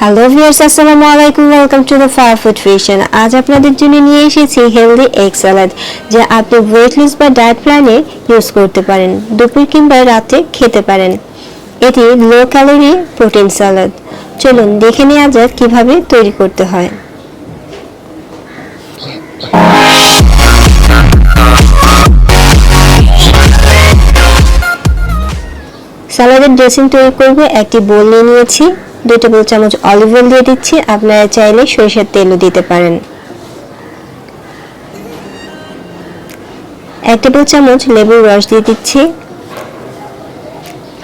Hello viewers, আসসালামু আলাইকুম। Welcome to the far food fission. আজ আপনাদের জন্য নিয়ে এসেছি হেলদি এগ স্যালাড, যা আপনি ওয়েট লস বা ডায়েট প্ল্যানে ইউজ করতে পারেন। দুপুর কিংবা রাতে খেতে পারেন। এটি লো ক্যালোরি প্রোটিন স্যালাড। চলুন দেখে নেওয়া যাক কিভাবে তৈরি করতে হয়। স্যালাডের ড্রেসিং তৈরি করব। একটি বোল নিয়ে নিয়েছি, 2 টেবিল চামচ অলিভ অয়েল দিয়ে দিচ্ছি। আপনারা চাইলে সরিষার তেলও দিতে পারেন। 1 টেবিল চামচ লেবুর রস দিয়ে দিচ্ছি।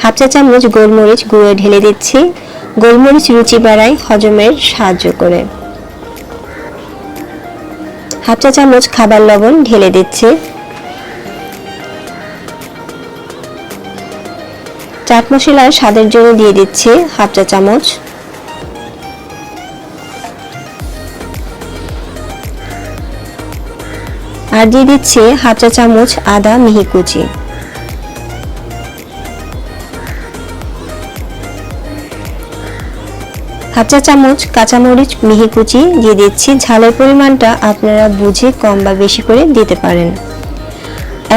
হাফ চা চামচ গোলমরিচ গুঁড়ো ঢেলে দিচ্ছি। গোলমরিচ রুচি বাড়ায়, হজমের সাহায্য করে। হাফ চা চামচ খাবার লবণ ঢেলে দিচ্ছি। চাট মশলা স্বাদের জন্য দিয়ে দিচ্ছি হাফ চা চামচ। আর দিয়ে দিচ্ছি হাফ চা চামচ আদা মিহি কুচি। হাফ চা চামচ কাঁচামরিচ মিহি কুচি দিয়ে দিচ্ছি। ঝালের পরিমাণটা আপনারা বুঝে কম বা বেশি করে দিতে পারেন।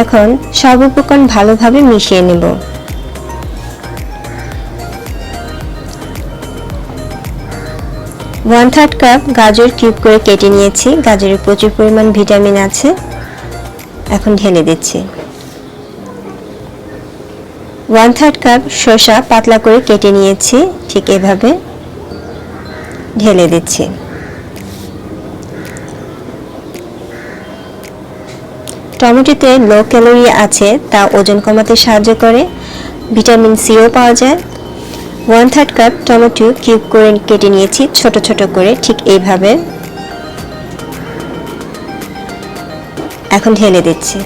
এখন সব উপকরণ ভালোভাবে মিশিয়ে নেব। ওয়ান থার্ড কাপ গাজর কিউব করে কেটে নিয়েছি। গাজরে প্রচুর পরিমাণ ভিটামিন আছে। এখন ঢেলে দিচ্ছি। 1/3 কাপ শসা পাতলা করে কেটে নিয়েছি, ঠিক এভাবে ঢেলে দিচ্ছি। টমেটোতে লো ক্যালোরি আছে, তা ওজন কমাতে সাহায্য করে। ভিটামিন সিও পাওয়া যায়। 1/3 কাপ টমেটো কিউব করে কেটে নিয়েছি ছোট ছোট করে, ঠিক এইভাবে। এখন ঢেলে দিচ্ছি।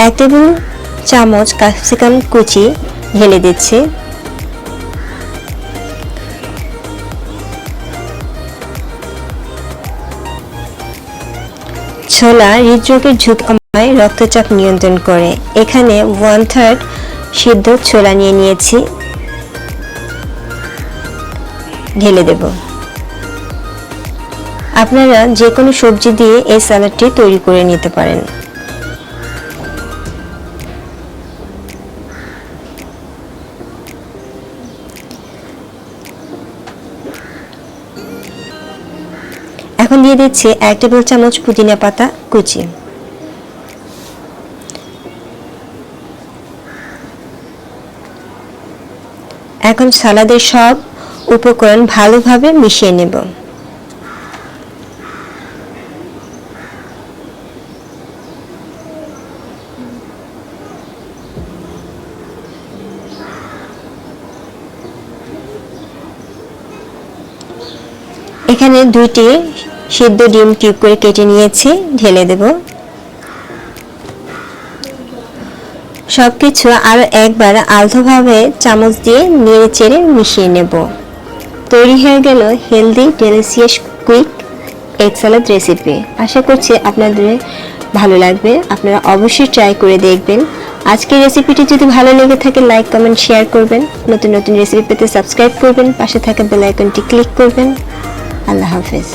এক টেবিল চামচ ক্যাপসিকাম কুচি ঢেলে দিচ্ছি। ছোলা হৃদরোগের ঝুঁকি কমায়, রক্তচাপ নিয়ন্ত্রণ করে। এখানে 1/3 সিদ্ধ ছোলা নিয়ে নিয়েছি, ঢেলে দেব। আপনারা যে কোনো সবজি দিয়ে এই স্যালাডটি তৈরি করে নিতে পারেন। এখন দিয়ে দিচ্ছি 1 টেবিল চামচ পুদিনা পাতা কুচি। এখন সালাদের সব উপকরণ ভালোভাবে মিশিয়ে নেব। এখানে 2টি সিদ্ধ ডিম কিউব করে কেটে নিয়েছি, ঢেলে দেব। সবকিছু আরো একবার আলতোভাবে চামচ দিয়ে নেড়ে চেড়ে মিশিয়ে নেব। তৈরি হয়ে গেল healthy delicious quick egg salad recipe. আশা করছি আপনাদের ভালো লাগবে। আপনারা অবশ্যই ট্রাই করে দেখবেন। আজকের রেসিপিটি যদি ভালো লেগে থাকে লাইক কমেন্ট শেয়ার করবেন। নতুন নতুন রেসিপি পেতে সাবস্ক্রাইব করবেন। পাশে থাকা বেল আইকনটি ক্লিক করবেন। আল্লাহ হাফেজ।